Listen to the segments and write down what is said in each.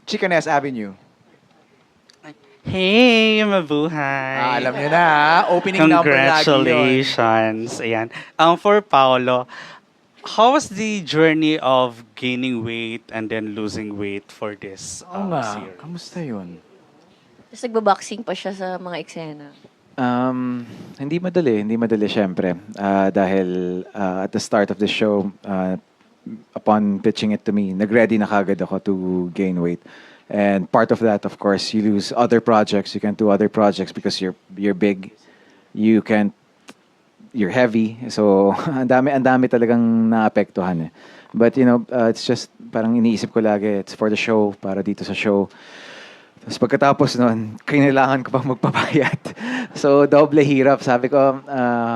Chicaness Avenue. Hey, mabuhay! Alam nyo na, opening number lagi yun. Congratulations! Ayan. For Paolo, how was the journey of gaining weight and then losing weight for this Oo nga, series? kamusta yun? Tapos nagbaboxing pa siya sa mga eksena. Hindi madali syempre. Dahil at the start of the show, upon pitching it to me, nag-ready na kagad ako to gain weight. And part of that, of course, you lose other projects. You can't do other projects because you're big. You can't you're heavy. So, ang dami talagang naapektuhan eh. But it's just parang iniisip ko lagi, it's for the show, para dito sa show. Tapos pagkatapos nun, kailangan ko pang magpapayat. So, doble hirap. Sabi ko,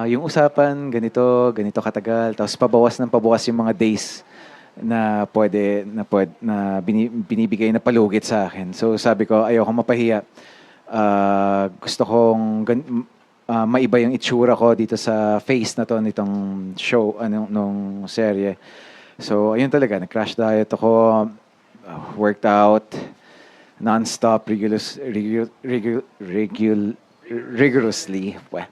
yung usapan, ganito katagal. Tapos pabawas ng pabawas yung mga days na binibigay na palugit sa akin. So, sabi ko, ayoko mapahiya. Gusto kong maiba yung itsura ko dito sa face na to nitong show, nung serye. So, ayun talaga, nag-crash diet ako, worked out, non-stop, rigorously. Well,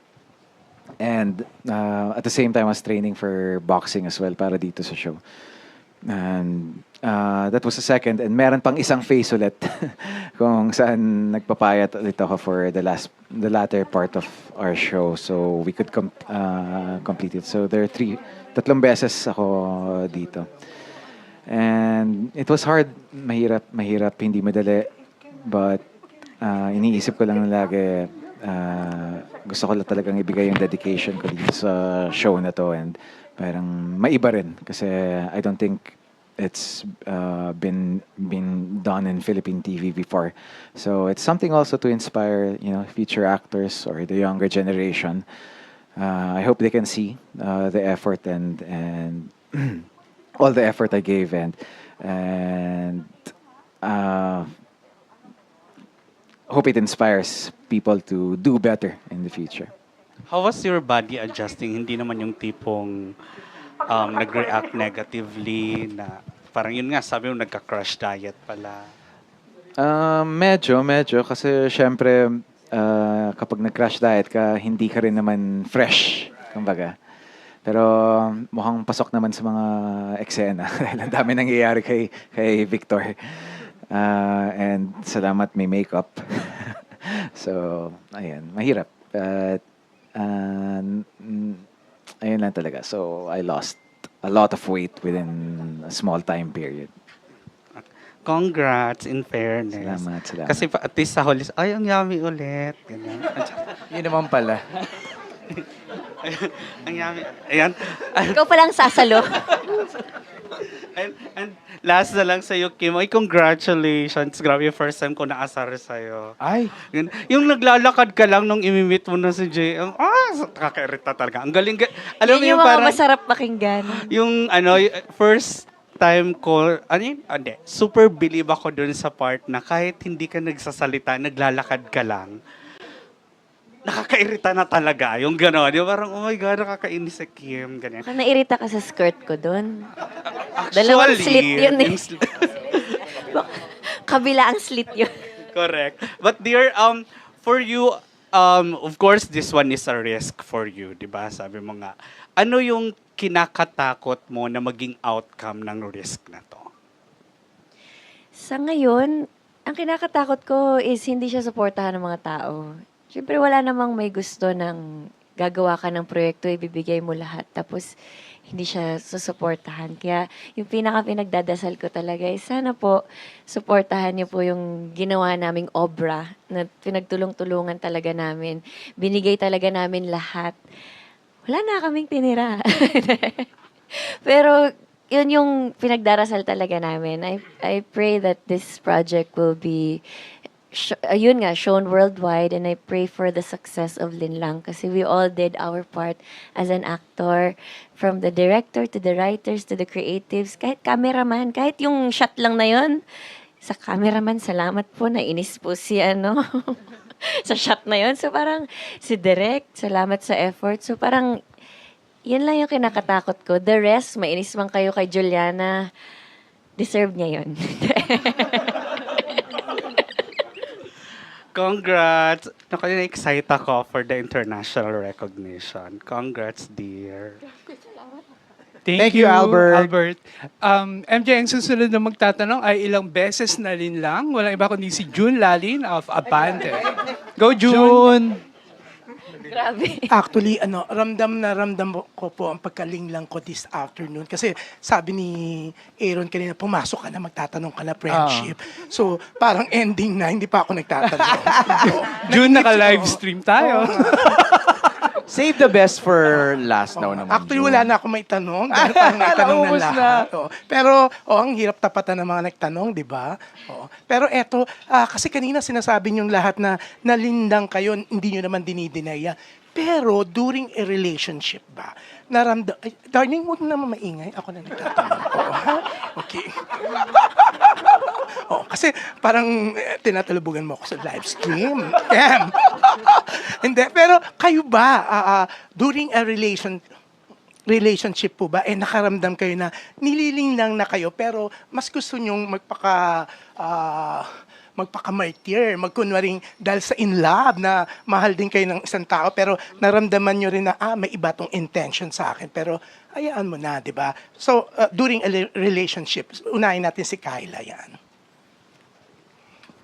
and at the same time, I was training for boxing as well para dito sa show. And that was the second. And meron pang isang phase ulit kung saan nagpapayat ulit ako for the latter part of our show. So we could complete it. So there are tatlong beses ako dito. And it was hard. Mahirap, hindi madali. But iniisip ko lang na lagi, gusto ko lang talagang ibigay yung dedication ko dito sa show na to. And parang maiba rin kasi I don't think it's been done in Philippine TV before. So it's something also to inspire, future actors or the younger generation. I hope they can see the effort and all the effort I gave and hope it inspires people to do better in the future. How was your body adjusting? Hindi naman yung tipong nag-react negatively na parang yun nga, sabi mo nagka-crash diet pala. Medyo kasi syempre kapag nag-crash diet ka, hindi ka rin naman fresh, kumbaga. Pero mukhang pasok naman sa mga eksena dahil ang dami nangyayari kay Victor. And salamat may makeup. So, ayun, mahirap. But ayun lang talaga. So, I lost a lot of weight within a small time period. Congrats, in fairness. Salamat. Kasi at least sa huli, ay, ang yummy ulit. Ganyan. Yun naman pala. Ang yummy. Ayan. Ikaw palang sasalo. And last na lang sa'yo, Kim. Ay, congratulations. Grabe yung first time ko naasar sa'yo. Ay! Yung naglalakad ka lang nung imimit mo na si JM. Kakairita talaga. Ang galing. Alam mo Yan yung yung mga parang, masarap pakinggan. yung first time ko, hindi, super believe ako dun sa part na kahit hindi ka nagsasalita, naglalakad ka lang, nakakairita na talaga. Yung gano'n. Yung parang, oh my God, nakakainis si Kim. Ganyan. Baka nairita ka sa skirt ko doon. Dalawang slit yun eh. yung slit- Kabila ang slit yun. Correct. But dear, for you, of course, this one is a risk for you, di ba? Sabi mo nga, ano yung kinakatakot mo na maging outcome ng risk na to? Sa ngayon, ang kinakatakot ko is hindi siya suportahan ng mga tao. Siyempre, wala namang may gusto ng gagawa ka ng proyekto, ibibigay mo lahat. Tapos, hindi siya susuportahan. Kaya, yung pinagdadasal ko talaga is sana po, suportahan niyo po yung ginawa naming obra na pinagtulong-tulungan talaga namin. Binigay talaga namin lahat. Wala na kaming tinira. Pero, yun yung pinagdarasal talaga namin. I pray that this project will be shown worldwide, and I pray for the success of Linlang kasi we all did our part as an actor, from the director to the writers to the creatives, kahit cameraman, kahit yung shot lang na yun. Sa cameraman, salamat po, nainis po si sa shot na yun. So parang si Direk, salamat sa effort. So parang yun lang yung kinakatakot ko. The rest, mainis man kayo kay Juliana, deserve niya yun. Congrats! Naku, na-excite ako for the international recognition. Congrats, dear. Thank you, Albert. MJ, ang susunod na magtatanong ay ilang beses na rin lang. Walang iba kundi si June Lalin of Abante. Go, June! Grabe. Actually, ramdam na ramdam ko po ang pagkalinglang ko this afternoon. Kasi sabi ni Aaron kanina, pumasok ka na, magtatanong ka na friendship. So, parang ending na, hindi pa ako nagtatanong. June, naka-live stream tayo. Save the best for last now naman. Actually, June. wala na ako may tanong. Dahil parang nagtanong na Naubos lahat. Pero, ang hirap tapatan ng mga nagtanong, di ba? Pero eto, kasi kanina sinasabi niyong lahat na nalindang kayo, hindi niyo naman dinidinaya. Pero, during a relationship ba, ay, darling, huwag naman maingay. Ako na nagtatanong. Oo, ha? Okay. Kasi parang tinatalubugan mo ako sa live stream. Damn. Hindi, pero kayo ba, during a relationship po ba, nakaramdam kayo na nililing lang na kayo, pero mas gusto nyong magpaka-martyr, magkunwaring dahil sa in love na mahal din kayo ng isang tao, pero naramdaman nyo rin na, may iba tong intention sa akin, pero hayaan mo na, di ba? So, during a relationship, unahin natin si Kyla yan.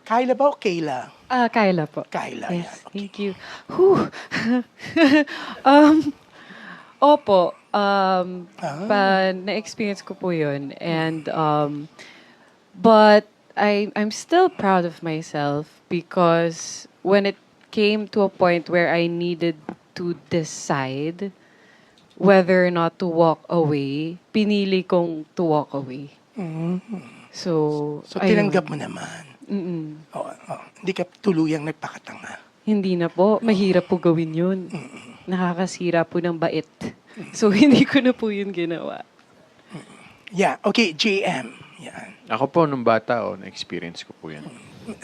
Kyla ba o Kayla? Kyla po. Kyla, Yes, yan. thank you. Whew. Opo, na-experience ko po yun. And, but I'm still proud of myself because when it came to a point where I needed to decide whether or not to walk away, pinili kong to walk away. So, So, ayun. tinanggap mo naman. Mm-mm. Hindi ka tuluyang nagpakatanga. Hindi na po. Mahirap po gawin yun. Nakakasira po ng bait. So, hindi ko na po yun ginawa. Yeah, okay, JM. Yan. Ako po, nung bata, na-experience ko po yan.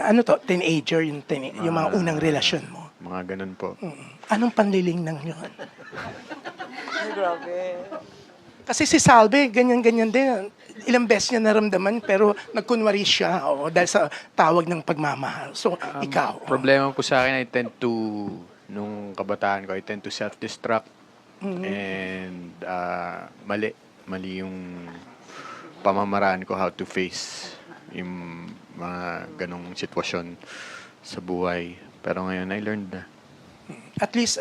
Ano to? Teenager, yung mga unang relasyon mo. Mga ganun po. Anong panliling nang yun? Kasi si Salve, ganyan-ganyan din. Ilang beses niya naramdaman, pero nagkunwari siya dahil sa tawag ng pagmamahal. So, ikaw. Problema po sa akin, nung kabataan ko, I tend to self-destruct. And mali yung pamamaraan ko how to face yung mga ganong sitwasyon sa buhay. Pero ngayon, I learned na. At least,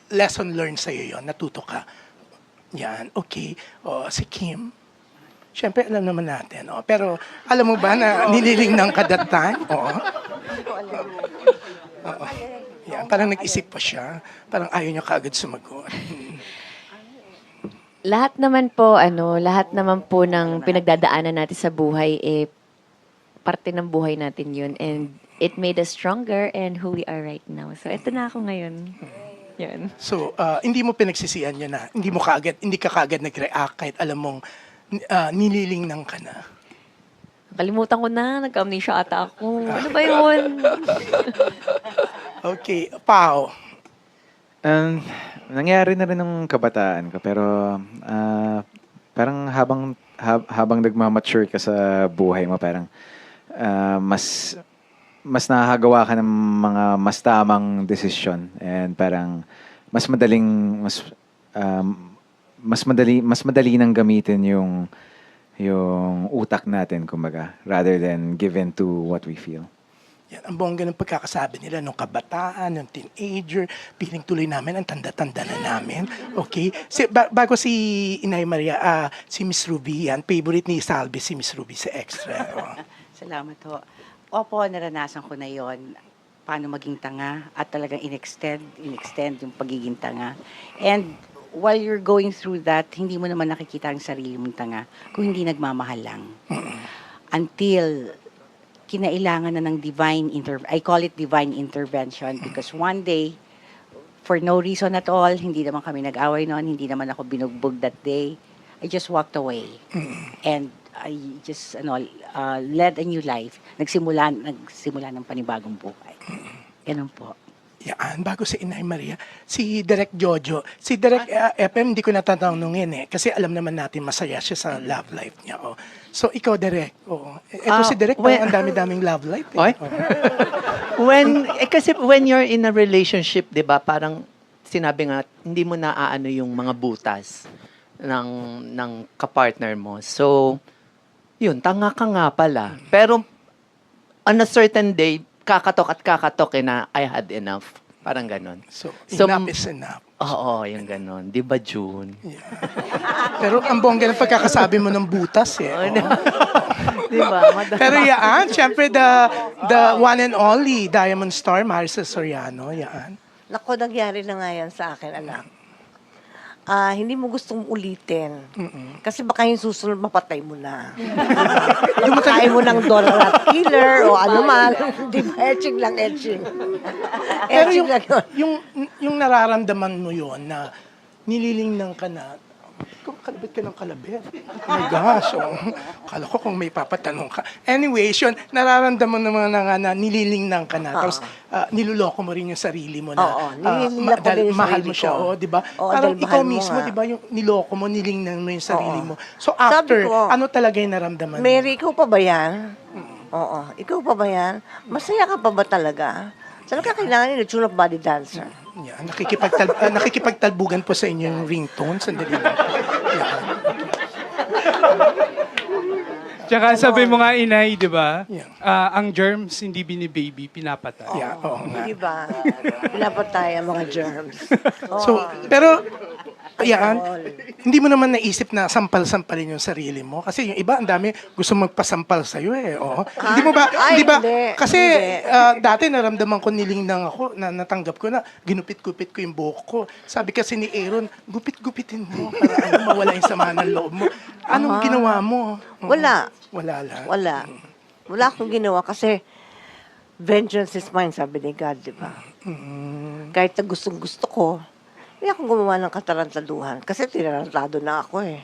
lesson learned sa'yo yun. Natuto ka. Yan, okay. Si Kim, siyempre alam naman natin. Pero alam mo ba na nililing ng that time? Oo. Yan, parang nag-isip pa siya. Parang ayaw niya kaagad sumagot. Lahat naman po ng pinagdadaanan natin sa buhay, parte ng buhay natin yun. And it made us stronger and who we are right now. So, ito na ako ngayon. Yan. So, hindi mo pinagsisihan yun na hindi ka kaagad nag-react kahit alam mong nililingnang ka na. Kalimutan ko na, nag-amnesia ata ako. Ano ba yun? Okay, Pao. Nangyari na rin nung kabataan ko, pero parang habang nagmamature ka sa buhay mo, parang mas nakakagawa ka ng mga mas tamang desisyon, and parang mas madali nang gamitin yung utak natin, kumbaga, rather than given to what we feel. Yan, ang bongga ng pagkakasabi nila nung kabataan, nung teenager, piling tuloy namin, ang tanda-tanda na namin. Okay? Bago si Inay Maria, si Miss Ruby, yan, favorite ni Salvi si Miss Ruby sa Extra. Salamat ho. Opo, naranasan ko na yon paano maging tanga at talagang in-extend yung pagiging tanga. And while you're going through that, hindi mo naman nakikita ang sarili mong tanga kung hindi nagmamahal lang. Until kinailangan na ng I call it divine intervention because one day, for no reason at all, hindi naman kami nag-away noon, hindi naman ako binugbog that day. I just walked away. And I just led a new life. Nagsimula ng panibagong buhay. Ganun po. Yan, bago si Inay Maria, si Direk Jojo. Si Direk FM, hindi ko natatanungin kasi alam naman natin masaya siya sa love life niya. Oh. So, ikaw, Direk. Oh. Ito si Direk, parang ang dami-daming love life. Oy? Oh. Kasi when you're in a relationship, di ba, parang sinabi nga, hindi mo naaano yung mga butas ng kapartner mo. So, yun, tanga ka nga pala. Pero, on a certain day, kakatok na I had enough. Parang ganon. So, So, enough is enough. Oo, yung ganon. Di ba, June? Pero ang bongga ng pagkakasabi mo ng butas Oh. Di ba? Pero yaan, syempre the one and only Diamond Star, Marisa Soriano, yaan. Naku, nangyari na nga yan sa akin, anak. Hindi mo gustong ulitin. Kasi baka yung susunod mapatay mo na. Mapakain mo ng dollar killer o ano man. Di ba? Etching lang, etching. Pero Etching lang yun. yung nararamdaman mo yon na nililingnan ka na, kalabit ka ng kalabit. Oh my gosh. Oh. Kala ko kung may papatanong ka. Anyways, yun, nararamdaman mo na nililingnan ka na. Tapos, niluloko mo rin yung sarili mo na. Oo, nililingnan ko din yung mahal sarili mo siya, ko. di ba? Oo, Parang dahil ikaw mahal mo mismo, nga. di ba, yung niloko mo, nilingnan mo yung sarili Oo. mo. So, after, Sabi ko, ano talaga yung naramdaman mo? Mary, ikaw pa ba yan? Oo, ikaw pa ba yan? Masaya ka pa ba talaga? Talaga kailangan yung tune of body dancer. Yeah, nakikipagtalbugan po sa inyo yung ringtone. Sandali lang. Yeah. Tsaka sabi mo nga, Inay, di ba? Yeah. Ang germs hindi binibaby, pinapatay. Yeah, oo nga. Di ba? Pinapatay ang mga germs. So, pero, yan, hindi mo naman naisip na sampal-sampalin yung sarili mo. Kasi yung iba, ang dami gusto magpasampal sa'yo eh. Oh. Hindi mo ba, Ay, di ba? hindi, Kasi hindi. dati naramdaman ko nilingnang ako, na natanggap ko na, ginupit-gupit ko yung buhok ko. Sabi kasi ni Aaron, gupit-gupitin mo para mawala yung sama ng loob mo. Anong ginawa mo? Wala. Wala lang. Wala. Wala akong ginawa kasi vengeance is mine, sabi ni God, di ba? Kahit na gustong-gusto ko, hindi ako gumawa ng katarantaduhan kasi tinarantado na ako eh.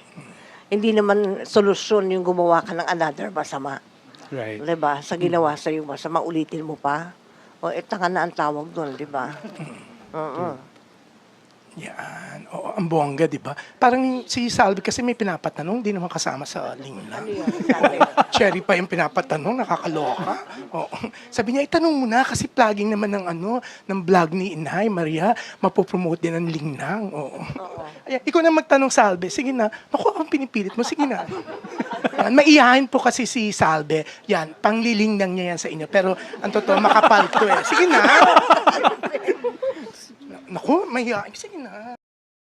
Hindi naman solusyon yung gumawa ka ng another masama. Right. Di ba? Sa ginawa sa yung masama, ulitin mo pa. O, tanga na ang tawag doon, di ba? Oo. Yan. Oo, ang bongga, di ba? Parang si Salvi kasi may pinapatanong, di naman kasama sa linglang. Cherry pa yung pinapatanong, nakakaloka. Oo. Sabi niya, itanong mo na kasi plugging naman ng vlog ni Inay Maria, mapopromote din ng lingnang. Oo. Ayan, ikaw na magtanong, Salve. Sige na. Naku, ang pinipilit mo. Sige na. Yan, maiyahin po kasi si Salve. Yan, panglilingnang niya yan sa inyo. Pero ang totoo, makapal to eh. Sige na. Naku, mahihain. Sige na.